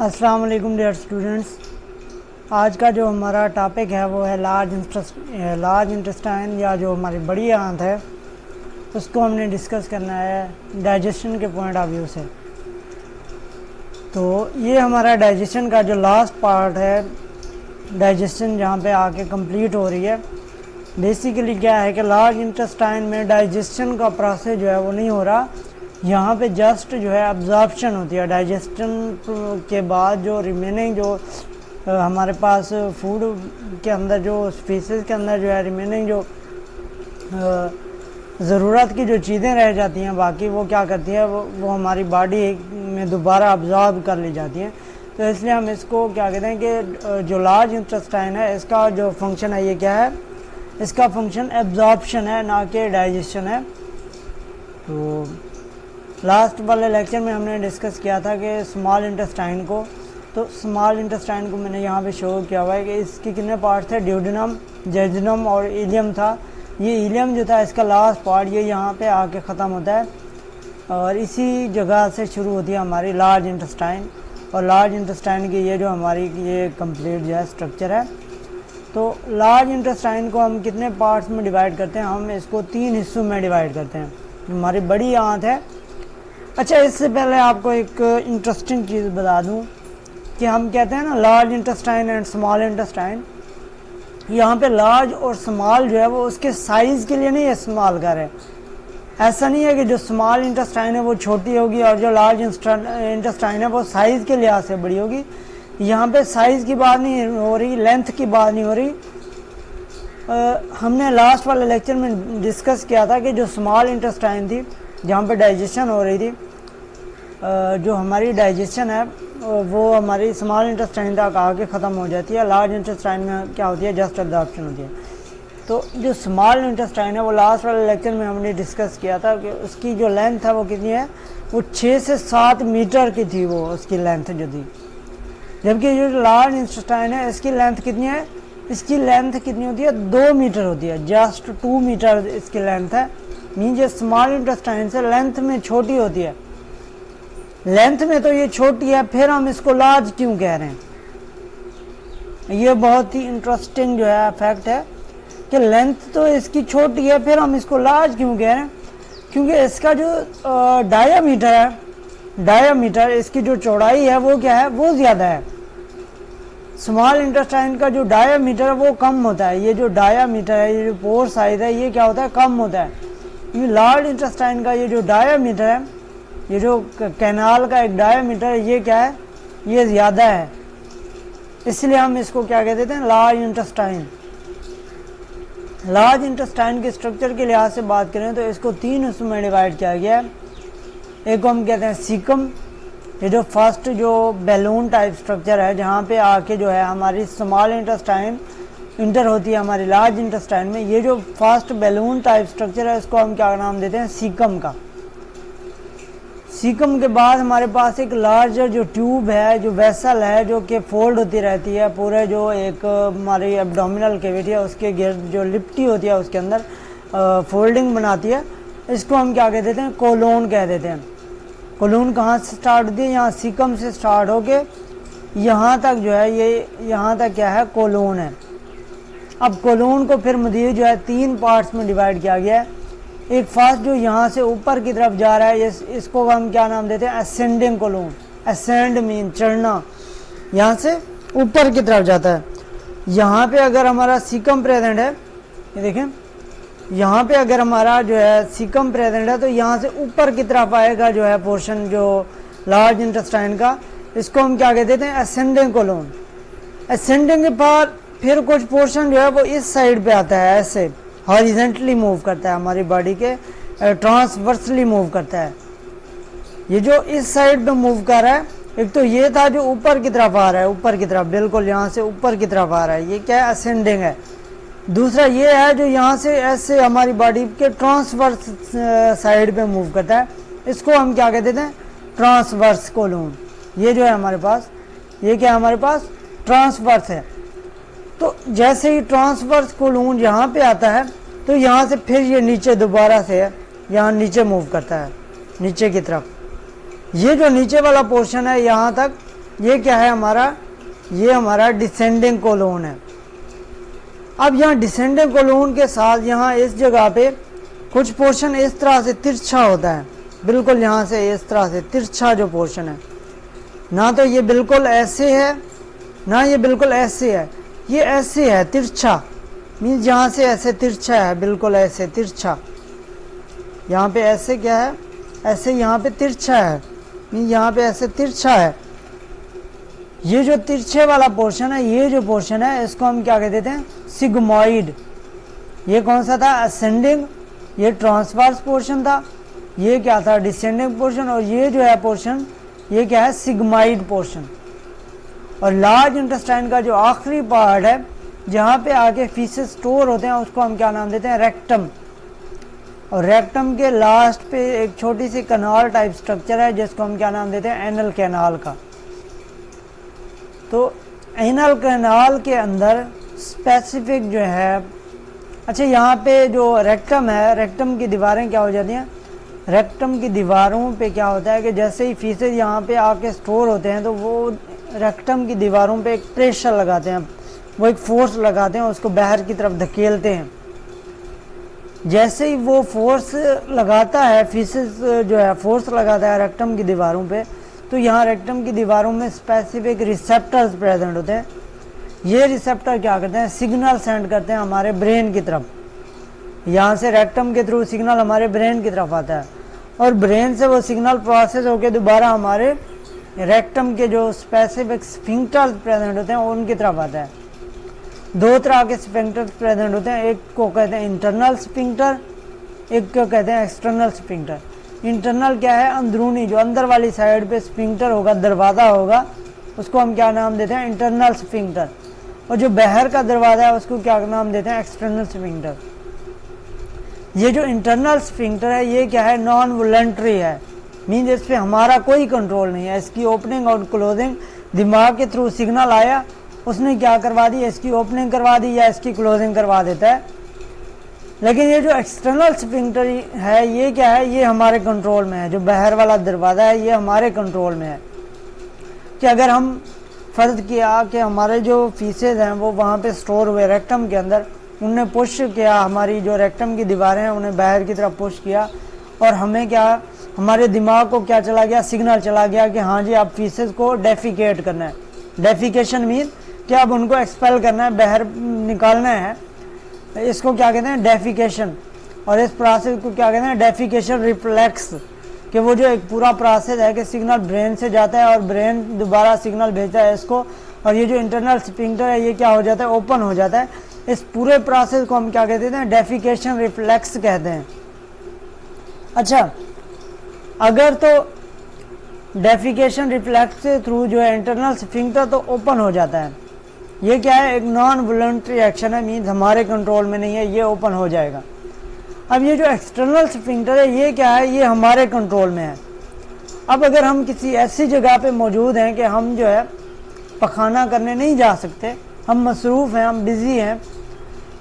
अस्सलाम वालेकुम dear students. आज का जो हमारा टॉपिक है वो है लार्ज इंटेस्टाइन या जो हमारी बड़ी आंत है उसको हमने डिस्कस करना है डाइजेशन के पॉइंट ऑफ व्यू से। तो ये हमारा डाइजेशन का जो लास्ट पार्ट है, डाइजेशन जहाँ पे आके कंप्लीट हो रही है। बेसिकली क्या है कि लार्ज इंटेस्टाइन में डाइजेशन का प्रोसेस जो है वो नहीं हो रहा, यहाँ पे जस्ट जो है अब्जॉर्प्शन होती है। डाइजेशन के बाद जो रिमेनिंग जो हमारे पास फूड के अंदर जो स्पीसीज के अंदर जो है रिमेनिंग जो ज़रूरत की जो चीज़ें रह जाती हैं, बाकी वो क्या करती है वो हमारी बॉडी में दोबारा अब्जॉर्ब कर ली जाती हैं। तो इसलिए हम इसको क्या कहते हैं कि जो लार्ज इंटेस्टाइन है इसका जो फंक्शन है ये क्या है, इसका फंक्शन एब्जॉर्प्शन है, ना कि डाइजेशन है। तो लास्ट वाले लेक्चर में हमने डिस्कस किया था कि स्मॉल इंटेस्टाइन को, तो स्मॉल इंटेस्टाइन को मैंने यहाँ पे शो किया हुआ है कि इसके कितने पार्ट थे, ड्यूडेनम, जेजुनम और इलियम था। ये इलियम जो था इसका लास्ट पार्ट ये यहाँ पे आके ख़त्म होता है और इसी जगह से शुरू होती है हमारी लार्ज इंटेस्टाइन। और लार्ज इंटेस्टाइन की ये जो हमारी ये कंप्लीट जो है स्ट्रक्चर है। तो लार्ज इंटेस्टाइन को हम कितने पार्ट्स में डिवाइड करते हैं, हम इसको 3 हिस्सों में डिवाइड करते हैं। हमारी बड़ी आंत है। अच्छा, इससे पहले आपको एक इंटरेस्टिंग चीज़ बता दूं कि हम कहते हैं ना large intestine and small intestine. यहाँ पे लार्ज और स्मॉल जो है वो उसके साइज़ के लिए नहीं इस्तेमाल कर रहे। ऐसा नहीं है कि जो स्मॉल इंटेस्टाइन है वो छोटी होगी और जो लार्ज इंटेस्टाइन है वो साइज़ के लिहाज से बड़ी होगी। यहाँ पे साइज़ की बात नहीं हो रही, लेंथ की बात नहीं हो रही। हमने लास्ट वाले लेक्चर में डिस्कस किया था कि जो स्मॉल इंटेस्टाइन थी जहाँ पे डाइजेशन हो रही थी, जो हमारी डाइजेशन है वो हमारी स्मॉल इंटेस्टाइन तक आके ख़त्म हो जाती है। लार्ज इंटेस्टाइन में क्या होती है, जस्ट एब्जॉर्प्शन होती है। तो जो स्मॉल इंटेस्टाइन है वो लास्ट वाले लेक्चर में हमने डिस्कस किया था कि उसकी जो लेंथ है वो कितनी है, वो 6 से 7 मीटर की थी वो उसकी लेंथ जो थी। जबकि जो लार्ज इंटेस्टाइन है इसकी लेंथ कितनी है, इसकी लेंथ कितनी होती है, 2 मीटर होती है, जस्ट 2 मीटर इसकी लेंथ है। मीन ये स्मॉल इंटेस्टाइन से लेंथ में छोटी होती है। लेंथ में तो ये छोटी है, फिर हम इसको लार्ज क्यों कह रहे हैं? ये बहुत ही इंटरेस्टिंग जो है फैक्ट है कि लेंथ तो इसकी छोटी है, फिर हम इसको लार्ज क्यों कह रहे हैं? क्योंकि इसका जो डायामीटर है, डायामीटर इसकी जो चौड़ाई है वो क्या है, वो ज़्यादा है। स्मॉल इंटेस्टाइन का जो डायामीटर है वो कम होता है। ये जो डायामीटर है, ये जो पोर साइज है, ये क्या होता है, कम होता है। ये लार्ज इंटेस्टाइन का ये जो डायामीटर है, ये जो कैनाल का एक डायामीटर है, ये क्या है, ये ज़्यादा है। इसलिए हम इसको क्या कह देते हैं, लार्ज इंटेस्टाइन। लार्ज इंटेस्टाइन के स्ट्रक्चर के लिहाज से बात करें तो इसको 3 हिस्सों में डिवाइड किया गया है। एक को हम कहते हैं सीकम, ये जो फर्स्ट जो बैलून टाइप स्ट्रक्चर है जहाँ पे आके जो है हमारी स्मॉल इंटेस्टाइन इंटर होती है हमारी लार्ज इंटेस्टाइन में। ये जो फर्स्ट बैलून टाइप स्ट्रक्चर है इसको हम क्या नाम देते हैं, सीकम का। सीकम के बाद हमारे पास एक लार्जर जो ट्यूब है, जो वेसल है, जो कि फोल्ड होती रहती है पूरे, जो एक हमारी एब्डोमिनल कैविटी है उसके गिर्द जो लिपटी होती है उसके अंदर फोल्डिंग बनाती है। इसको हम क्या कह देते हैं, कोलोन कह देते हैं। कोलोन कहाँ से स्टार्ट होती है, यहाँ सीकम से स्टार्ट होके यहाँ तक जो है, ये यहाँ तक क्या है, कोलोन है। अब कोलोन को फिर मज़ीद जो है 3 पार्ट्स में डिवाइड किया गया है। एक फर्स्ट जो यहाँ से ऊपर की तरफ जा रहा है, इसको हम क्या नाम देते हैं, असेंडिंग कोलोन। असेंड मीन चढ़ना, यहाँ से ऊपर की तरफ जाता है। यहाँ पे अगर हमारा सीकम प्रेजेंट है, ये देखें, यहाँ पे अगर हमारा जो है सीकम प्रेजेंट है तो यहाँ से ऊपर की तरफ आएगा जो है पोर्शन जो लार्ज इंटेस्टाइन का, इसको हम क्या कह देते हैं, असेंडिंग कोलोन। असेंडिंग के बाद फिर कुछ पोर्शन जो है वो इस साइड पे आता है, ऐसे हॉरिजेंटली मूव करता है, हमारी बॉडी के ट्रांसवर्सली मूव करता है। ये जो इस साइड पे मूव कर रहा है, एक तो ये था जो ऊपर की तरफ आ रहा है, ऊपर की तरफ बिल्कुल यहाँ से ऊपर की तरफ आ रहा है, ये क्या है, असेंडिंग है। दूसरा ये है जो यहाँ से ऐसे हमारी बॉडी के ट्रांसवर्स साइड पे मूव करता है, इसको हम क्या कह देते हैं, ट्रांसवर्स कोलोन। ये जो है हमारे पास, ये क्या है हमारे पास, ट्रांसवर्स है। तो जैसे ही ट्रांसवर्स कोलोन यहाँ पे आता है तो यहाँ से फिर ये नीचे दोबारा से यहाँ नीचे मूव करता है, नीचे की तरफ। ये जो नीचे वाला पोर्शन है यहाँ तक ये क्या है हमारा, ये हमारा डिसेंडिंग कोलोन है। अब यहाँ डिसेंडिंग कोलोन के साथ यहाँ इस जगह पे कुछ पोर्शन इस तरह से तिरछा होता है, बिल्कुल यहाँ से इस तरह से तिरछा जो पोर्शन है, ना तो ये बिल्कुल ऐसे है ना ये बिल्कुल ऐसे है, ये ऐसे है तिरछा, मीन्स यहाँ से ऐसे तिरछा है, बिल्कुल ऐसे तिरछा, यहाँ पे ऐसे क्या है, ऐसे यहाँ पे तिरछा है, मीन्स यहाँ पे ऐसे तिरछा है। ये जो तिरछे वाला पोर्शन है, ये जो पोर्शन है, इसको हम क्या कह देते हैं, सिग्मोइड। ये कौन सा था, असेंडिंग, ये ट्रांसवर्स पोर्शन था, ये क्या था, डिसेंडिंग पोर्शन, और ये जो है पोर्शन, ये क्या है, सिग्माइड पोर्शन। और लार्ज इंटेस्टाइन का जो आखिरी पार्ट है, जहाँ पे आके फीसेस स्टोर होते हैं, उसको हम क्या नाम देते हैं, रेक्टम। और रेक्टम के लास्ट पे एक छोटी सी कनाल टाइप स्ट्रक्चर है, जिसको हम क्या नाम देते हैं, एनल कैनाल का। तो एनल कैनाल के अंदर स्पेसिफिक जो है, अच्छा यहाँ पे जो रेक्टम है, रेक्टम की दीवारें क्या हो जाती हैं, रेक्टम की दीवारों पे क्या होता है कि जैसे ही फीसेज यहाँ पे आके स्टोर होते हैं, तो वो रेक्टम की दीवारों पे एक प्रेशर लगाते हैं, वो एक फोर्स लगाते हैं, उसको बाहर की तरफ धकेलते हैं। जैसे ही वो फोर्स लगाता है, फीसेस जो है फोर्स लगाता है रेक्टम की दीवारों पे, तो यहाँ रेक्टम की दीवारों में स्पेसिफिक रिसेप्टर्स प्रेजेंट होते हैं। ये रिसेप्टर क्या करते हैं, सिग्नल सेंड करते हैं हमारे ब्रेन की तरफ। यहाँ से रेक्टम के थ्रू सिग्नल हमारे ब्रेन की तरफ आता है, और ब्रेन से वो सिग्नल प्रोसेस होकर दोबारा हमारे रेक्टम के जो स्पेसिफिक स्फिंक्टर्स प्रेजेंट होते हैं उनकी तरफ आता है। दो तरह के स्फिंक्टर्स प्रेजेंट होते हैं, एक को कहते हैं इंटरनल स्फिंक्टर, एक को कहते हैं एक्सटर्नल स्फिंक्टर। इंटरनल क्या है, अंदरूनी, जो अंदर वाली साइड पे स्फिंक्टर होगा, दरवाज़ा होगा, उसको हम क्या नाम देते हैं, इंटरनल स्फिंक्टर। और जो बाहर का दरवाज़ा है, उसको क्या नाम देते हैं, एक्सटर्नल स्फिंक्टर। ये जो इंटरनल स्फिंक्टर है, ये क्या है, नॉन वॉलंटरी है, मीन्स इस पर हमारा कोई कंट्रोल नहीं है। इसकी ओपनिंग और क्लोजिंग दिमाग के थ्रू सिग्नल आया, उसने क्या करवा दी, इसकी ओपनिंग करवा दी या इसकी क्लोजिंग करवा देता है। लेकिन ये जो एक्सटर्नल स्फिंक्टर है, ये क्या है, ये हमारे कंट्रोल में है। जो बाहर वाला दरवाज़ा है, ये हमारे कंट्रोल में है कि अगर हम फ़र्ज किया कि हमारे जो फीसेज हैं वो वहाँ पे स्टोर हुए रेक्टम के अंदर, उनने पुश किया, हमारी जो रेक्टम की दीवारें हैं उन्हें बाहर की तरफ पुश किया, और हमें क्या, हमारे दिमाग को क्या चला गया, सिग्नल चला गया कि हाँ जी, अब फीसेज को डेफिकेट करना है। डेफिकेशन मीन कि अब उनको एक्सपेल करना है, बाहर निकालना है। इसको क्या कहते हैं, डेफिकेशन। और इस प्रोसेस को क्या कहते हैं, डेफिकेशन रिफ्लेक्स। कि वो जो एक पूरा प्रोसेस है कि सिग्नल ब्रेन से जाता है और ब्रेन दोबारा सिग्नल भेजता है इसको, और ये जो इंटरनल स्फिंक्टर है, ये क्या हो जाता है, ओपन हो जाता है। इस पूरे प्रोसेस को हम क्या कहते हैं, डेफिकेशन रिफ्लेक्स कहते हैं। अच्छा, अगर तो डेफिकेशन रिफ्लेक्स के थ्रू जो है इंटरनल स्फिंक्टर तो ओपन हो जाता है, ये क्या है, एक नॉन वॉलंटरी एक्शन है, मीन्स हमारे कंट्रोल में नहीं है, ये ओपन हो जाएगा। अब ये जो एक्सटर्नल स्फिंक्टर है, ये क्या है, ये हमारे कंट्रोल में है। अब अगर हम किसी ऐसी जगह पे मौजूद हैं कि हम जो है पखाना करने नहीं जा सकते, हम मसरूफ़ हैं, हम बिज़ी हैं,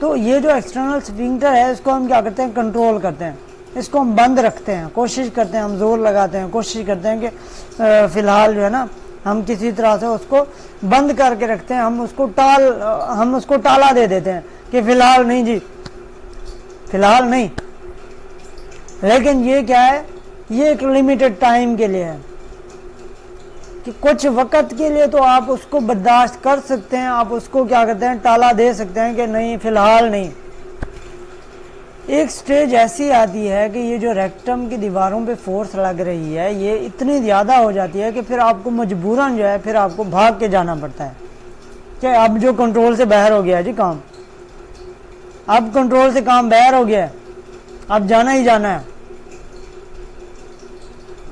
तो ये जो एक्सटर्नल स्फिंक्टर है, इसको हम क्या करते हैं, कंट्रोल करते हैं, इसको हम बंद रखते हैं, कोशिश करते हैं, हम जोर लगाते हैं, कोशिश करते हैं कि फ़िलहाल जो है ना, हम किसी तरह से उसको बंद करके रखते हैं, हम उसको टाला दे देते हैं कि फ़िलहाल नहीं जी, फ़िलहाल नहीं। लेकिन ये क्या है, ये एक लिमिटेड टाइम के लिए है कि कुछ वक्त के लिए तो आप उसको बर्दाश्त कर सकते हैं, आप उसको क्या करते हैं, टाला दे सकते हैं कि नहीं, फ़िलहाल नहीं। एक स्टेज ऐसी आती है कि ये जो रेक्टम की दीवारों पे फोर्स लग रही है, ये इतनी ज़्यादा हो जाती है कि फिर आपको मजबूरन जो है फिर आपको भाग के जाना पड़ता है कि अब जो कंट्रोल से बाहर हो गया है जी काम, अब कंट्रोल से काम बाहर हो गया है, अब जाना ही जाना है।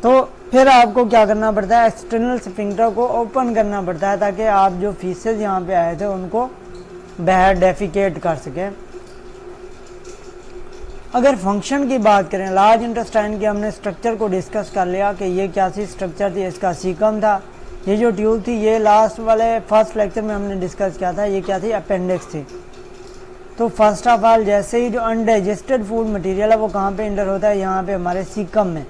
तो फिर आपको क्या करना पड़ता है, एक्सटर्नल स्फिंक्टर को ओपन करना पड़ता है ताकि आप जो फीसेज यहाँ पे आए थे उनको बाहर डेफिकेट कर सकें। अगर फंक्शन की बात करें, लार्ज इंटेस्टाइन के हमने स्ट्रक्चर को डिस्कस कर लिया कि ये क्या सी स्ट्रक्चर थी, इसका सीकम था। ये जो ट्यूब थी, ये लास्ट वाले फर्स्ट लेक्चर में हमने डिस्कस किया था, ये क्या थी, अपेंडिक्स थी। तो फर्स्ट ऑफ ऑल, जैसे ही जो अनडाइजेस्टेड फूड मटेरियल है वो कहाँ पे इंटर होता है, यहाँ पे हमारे सीकम में।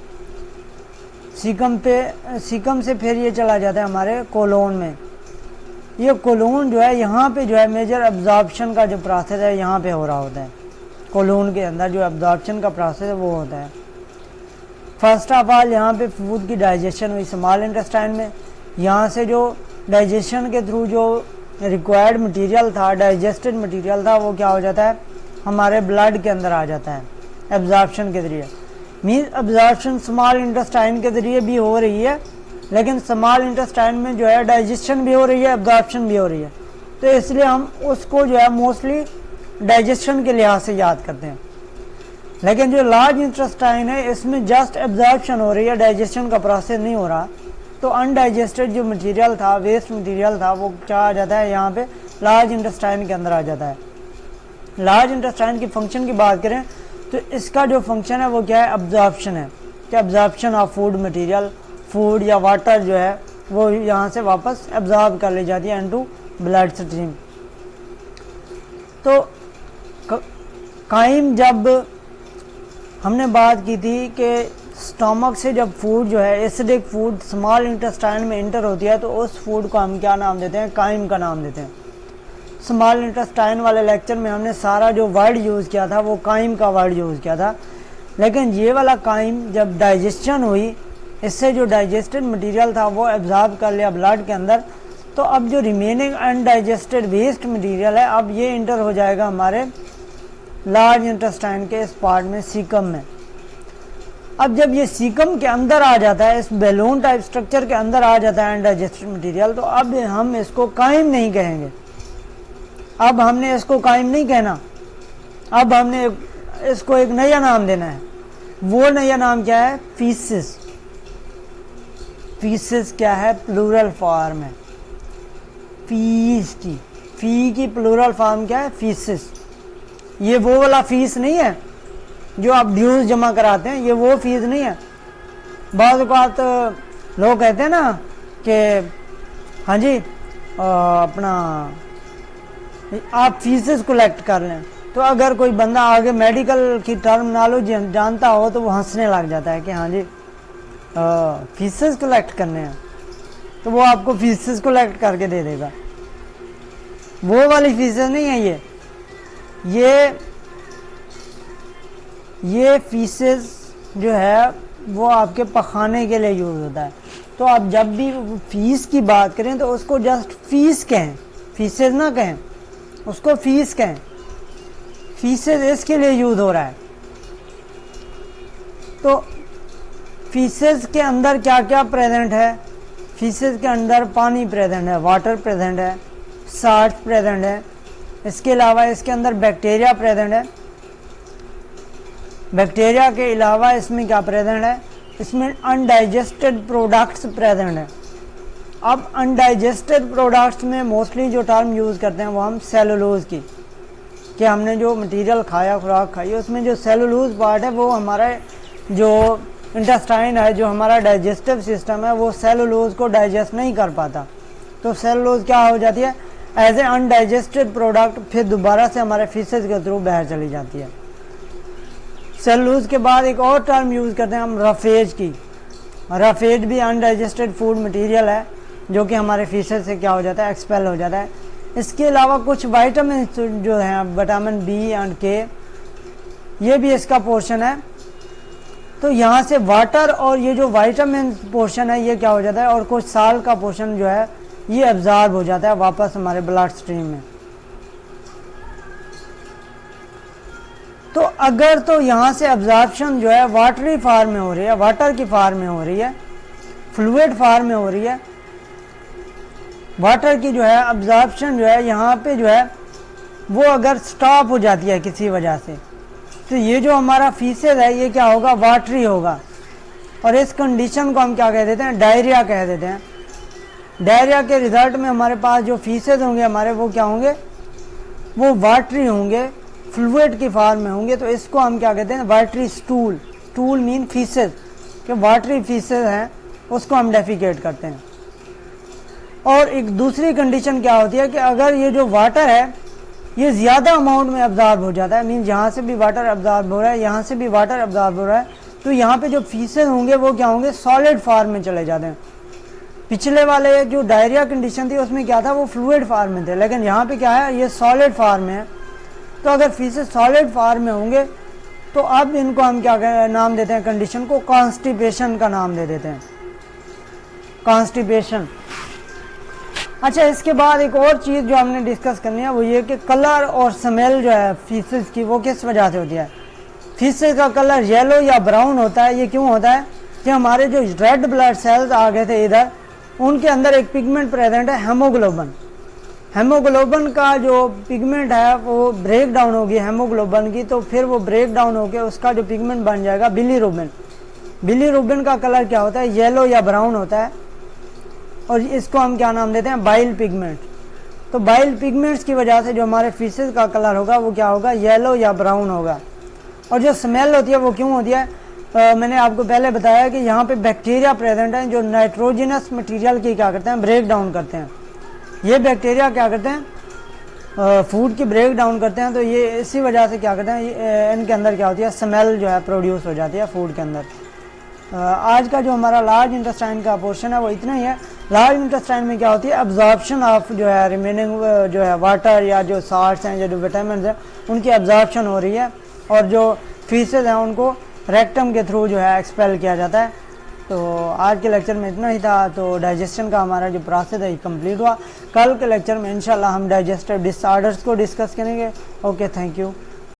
सीकम से फिर ये चला जाता है हमारे कोलोन में। ये कोलोन जो है यहाँ पे जो है मेजर एब्जॉर्प्शन का जो प्रोसेस है यहाँ पे हो रहा होता है। कोलोन के अंदर जो एब्जॉर्प्शन का प्रोसेस है वो होता है। फर्स्ट ऑफ ऑल यहाँ पे फूड की डाइजेशन हुई स्मॉल इंटेस्टाइन में। यहाँ से जो डाइजेशन के थ्रू जो रिक्वायर्ड मटेरियल था, डाइजेस्टेड मटेरियल था, वो क्या हो जाता है हमारे ब्लड के अंदर आ जाता है एब्जॉर्प्शन के ज़रिए। मीन्स एब्जॉर्प्शन स्मॉल इंटेस्टाइन के ज़रिए भी हो रही है, लेकिन स्मॉल इंटेस्टाइन में जो है डाइजेशन भी हो रही है, एब्जॉर्प्शन भी हो रही है। तो इसलिए हम उसको जो है मोस्टली डाइजेशन के लिहाज से याद करते हैं। लेकिन जो लार्ज इंटेस्टाइन है इसमें जस्ट एब्जॉर्प्शन हो रही है, डाइजेशन का प्रोसेस नहीं हो रहा। तो अनडाइजेस्टेड जो मटेरियल था, वेस्ट मटेरियल था, वो क्या आ जाता है यहाँ पे लार्ज इंटेस्टाइन के अंदर आ जाता है। लार्ज इंटेस्टाइन की फंक्शन की बात करें तो इसका जो फंक्शन है वो क्या है, एब्जॉर्प्शन है। क्या absorption of food material, food या वाटर जो है वो यहाँ से वापस एब्जॉर्ब कर ली जाती है इनटू ब्लड स्ट्रीम। तो काइम जब हमने बात की थी कि स्टमक से जब फूड जो है एसिडिक फूड स्मॉल इंटेस्टाइन में इंटर होती है तो उस फूड को हम क्या नाम देते हैं, काइम का नाम देते हैं। स्मॉल इंटेस्टाइन वाले लेक्चर में हमने सारा जो वर्ड यूज़ किया था वो काइम का वर्ड यूज़ किया था। लेकिन ये वाला काइम जब डाइजेशन हुई, इससे जो डाइजेस्टेड मटेरियल था वो एब्जॉर्ब कर लिया ब्लड के अंदर, तो अब जो रिमेनिंग अनडाइजेस्टेड वेस्ट मटेरियल है अब ये इंटर हो जाएगा हमारे लार्ज इंटेस्टाइन के इस पार्ट में, सीकम में। अब जब ये सीकम के अंदर आ जाता है, इस बैलून टाइप स्ट्रक्चर के अंदर आ जाता है अनडाइजेस्टेड मटेरियल, तो अब हम इसको काइम नहीं कहेंगे। अब हमने इसको काइम नहीं कहना, अब हमने इसको एक नया नाम देना है। वो नया नाम क्या है, फीसिस। फीसिस क्या है, प्लूरल फॉर्म है फीस की। फी की प्लूरल फॉर्म क्या है, फीसिस। ये वो वाला फीस नहीं है जो आप ड्यूज जमा कराते हैं, ये वो फीस नहीं है। बाद बात लोग कहते हैं ना कि हाँ जी अपना आप फीसेस कलेक्ट कर लें, तो अगर कोई बंदा आगे मेडिकल की टर्मिनोलॉजी जानता हो तो वो हंसने लग जाता है कि हाँ जी फीसेस कलेक्ट करने हैं, तो वो आपको फीसेस कलेक्ट करके दे देगा। वो वाली फीसेस नहीं है ये फीसेस जो है वो आपके पखाने के लिए यूज़ होता है। तो आप जब भी फीस की बात करें तो उसको जस्ट फीस कहें, फीसेस ना कहें, उसको फीस कहें। फीसेस इसके लिए यूज़ हो रहा है। तो फीसेस के अंदर क्या क्या प्रेजेंट है, फीसेस के अंदर पानी प्रेजेंट है, वाटर प्रेजेंट है, साल्ट प्रेजेंट है। इसके अलावा इसके अंदर बैक्टीरिया प्रेजेंट है। बैक्टीरिया के अलावा इसमें क्या प्रेजेंट है, इसमें अनडाइजेस्टेड प्रोडक्ट्स प्रेजेंट है। अब अनडाइजेस्टेड प्रोडक्ट्स में मोस्टली जो टर्म यूज़ करते हैं वो हम सेलुलोज की, कि हमने जो मटेरियल खाया, खुराक खाई, उसमें जो सेलुलोज पार्ट है वो हमारा जो इंटेस्टाइन है, जो हमारा डाइजेस्टिव सिस्टम है, वो सेलुलोज को डाइजेस्ट नहीं कर पाता। तो सेलुलोज क्या हो जाती है, एज ए अनडाइजेस्टेड प्रोडक्ट फिर दोबारा से हमारे फीसेस के थ्रू बाहर चली जाती है। सेलुलोज के बाद एक और टर्म यूज़ करते हैं हम रफेज की। रफेज भी अनडाइजेस्टेड फूड मटेरियल है जो कि हमारे फीसेस से क्या हो जाता है, एक्सपेल हो जाता है। इसके अलावा कुछ वाइटामिन जो हैं, विटामिन बी एंड के, ये भी इसका पोर्शन है। तो यहाँ से वाटर और ये जो वाइटामिन पोर्शन है ये क्या हो जाता है, और कुछ साल का पोर्शन जो है ये एब्जॉर्ब हो जाता है वापस हमारे ब्लड स्ट्रीम में। तो अगर तो यहाँ से एब्जॉर्प्शन जो है वाटरी फॉर्म में हो रही है, वाटर की फॉर्म में हो रही है, फ्लूइड फॉर्म में हो रही है, वाटर की जो है एब्जॉर्प्शन जो है यहाँ पे जो है वो अगर स्टॉप हो जाती है किसी वजह से, तो ये जो हमारा फीसेस है ये क्या होगा, वाटरी होगा। और इस कंडीशन को हम क्या कह देते हैं, डायरिया कह देते हैं। डायरिया के रिजल्ट में हमारे पास जो फीसेस होंगे हमारे, वो क्या होंगे, वो वाटरी होंगे, फ्लूइड की फॉर्म में होंगे। तो इसको हम क्या कहते हैं, watery stool. Stool mean faeces, कि वाटरी फीसेस हैं उसको हम डेफिकेट करते हैं। और एक दूसरी कंडीशन क्या होती है कि अगर ये जो वाटर है ये ज़्यादा अमाउंट में अब्जॉर्ब हो जाता है, मीन यहाँ से भी वाटर अब्जॉर्ब हो रहा है, यहाँ से भी वाटर अब्जॉर्ब हो रहा है, तो यहाँ पे जो फीसेस होंगे वो क्या होंगे, सॉलिड फॉर्म में चले जाते हैं। पिछले वाले जो डायरिया कंडीशन थी उसमें क्या था, वो फ्लूइड फॉर्म में थे, लेकिन यहाँ पे क्या है, ये सॉलिड फॉर्म में है। तो अगर फीसेस सॉलिड फॉर्म में होंगे तो अब इनको हम क्या नाम देते हैं, कंडीशन को कॉन्स्टिपेशन का नाम दे देते हैं, कॉन्स्टिपेशन। अच्छा, इसके बाद एक और चीज़ जो हमने डिस्कस करनी है वो ये कि कलर और स्मेल जो है फीसेस की, वो किस वजह से होती है। फीसेस का कलर येलो या ब्राउन होता है, ये क्यों होता है कि हमारे जो रेड ब्लड सेल्स आ गए थे इधर, उनके अंदर एक पिगमेंट प्रेजेंट है, हेमोग्लोबिन। हेमोग्लोबिन का जो पिगमेंट है वो ब्रेक डाउन होगी हेमोग्लोबिन की, तो फिर वो ब्रेक डाउन होकर उसका जो पिगमेंट बन जाएगा बिलीरुबिन। बिलीरुबिन का कलर क्या होता है, येलो या ब्राउन होता है, और इसको हम क्या नाम देते हैं, बाइल पिगमेंट। तो बाइल पिगमेंट्स की वजह से जो हमारे फीसेस का कलर होगा वो क्या होगा, येलो या ब्राउन होगा। और जो स्मेल होती है वो क्यों होती है, मैंने आपको पहले बताया कि यहाँ पे बैक्टीरिया प्रेजेंट हैं जो नाइट्रोजनस मटेरियल की क्या करते हैं, ब्रेक डाउन करते हैं। ये बैक्टीरिया क्या करते हैं, फूड की ब्रेक डाउन करते हैं, तो ये इसी वजह से क्या करते हैं, इनके अंदर क्या होती है, स्मेल जो है प्रोड्यूस हो जाती है फूड के अंदर। आज का जो हमारा लार्ज इंटेस्टाइन का पोर्शन है वो इतना ही है। लार्ज इंटेस्टाइन में क्या होती है, एब्जॉर्प्शन ऑफ जो है रिमेनिंग जो है वाटर या जो साल्ट्स हैं या जो विटामिन हैं उनकी एब्जॉर्प्शन हो रही है, और जो फीसेस हैं उनको रेक्टम के थ्रू जो है एक्सपेल किया जाता है। तो आज के लेक्चर में इतना ही था। तो डाइजेशन का हमारा जो प्रोसेस है ये कंप्लीट हुआ। कल के लेक्चर में इंशाल्लाह हम डाइजेस्टिव डिसऑर्डर्स को डिस्कस करेंगे। Okay, thank you.